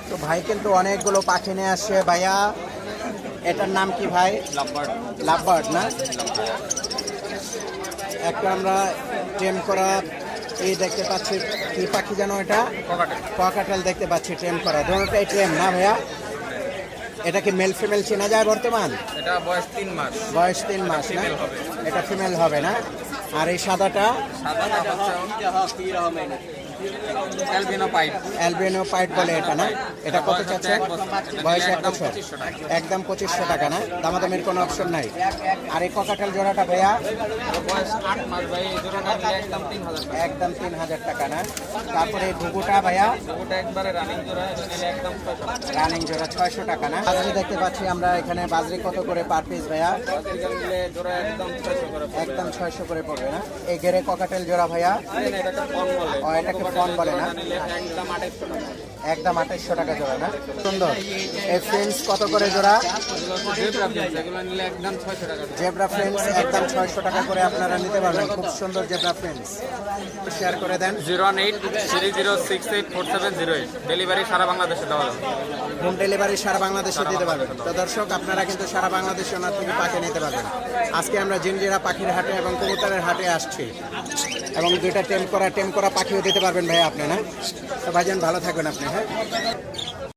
তো ভাই কিন্তু অনেকগুলো পাখি নিয়ে আসছে ভাইয়া। এটার নাম কি ভাই? লাভবার্ড। লাভবার্ড না? একটা আমরা টেম করা এই দেখতে পাচ্ছি, কি পাখি যেন এটা? ককাটেল দেখতে পাচ্ছি টেম করা। দুটোটাই টেম না ভাইয়া? এটা কি মেল ফিমেল চেনা যায় বর্তমান? এটা বয়স 3 মাস। বয়স 3 মাস না? ফিমেল হবে। এটা ফিমেল হবে না? আর এই সাদাটা? সাদাটা হচ্ছে অ্যালবিনো পাইপ। অ্যালবিনো পাইট বলে এটা না? এটা কত চাচ্ছে? বয়স 1 বছর। 2500 টাকা। একদম 2500 টাকা না? দামাদামির কোনো অপশন নাই। আর এই ককাটেল জোড়াটা ভাইয়া? বয়স 8 মাস ভাই। এই জোড়াটা নিলে একদম 3000 টাকা। একদম 3000 টাকা না? তারপরে এই ঘুঘুটা ভাইয়া? ওটা একবারে রানিং জোড়া, এটা নিলে একদম 600 টাকা। রানিং জোড়া 600 টাকা না? বাজরি দেখতে পাচ্ছি আমরা এখানে। বাজরি কত করে পার পিস ভাইয়া? বাজিকার নিলে জোড়া একদম 600 করে পড়বে। একদম 600 করে পড়বে না? এই গেরে ককাটেল জোড়া ভাইয়া? এটাকে ফোন বলে। ও, এটাকে ফোন বলে না? এটা নিলে একদম 2800 টাকা। একদম 2800 টাকা জোড়া না? সুন্দর। এই ফ্রেন্ডস কত করে জোড়া? এগুলো হচ্ছে জেব্রা ফিন্স, এগুলো নিলে একদম 600 টাকা। জেব্রা ফ্রেন্ডস একদম 600 টাকা করে আপনারা নিতে পারবেন। খুব সুন্দর জেব্রা ফ্রেন্ডস। শেয়ার করে দেন। 018306708। ডেলিভারি সারা বাংলাদেশে দেওয়া যাবে। হোম ডেলিভারি সারা বাংলাদেশে দিতে পারবেন। তো দর্শক, আপনারা কিন্তু সারা বাংলাদেশে ওনার থেকে পাখি নিতে পারবেন। আজকে আমরা জিঞ্জিরা পাখির হাটে এবং কবুতরের হাটে আসছি, এবং দুইটা টেম করা পাখিও দিতে পারবেন ভাই আপনি না? তো ভাইজান ভালো থাকবেন আপনি। হ্যাঁ।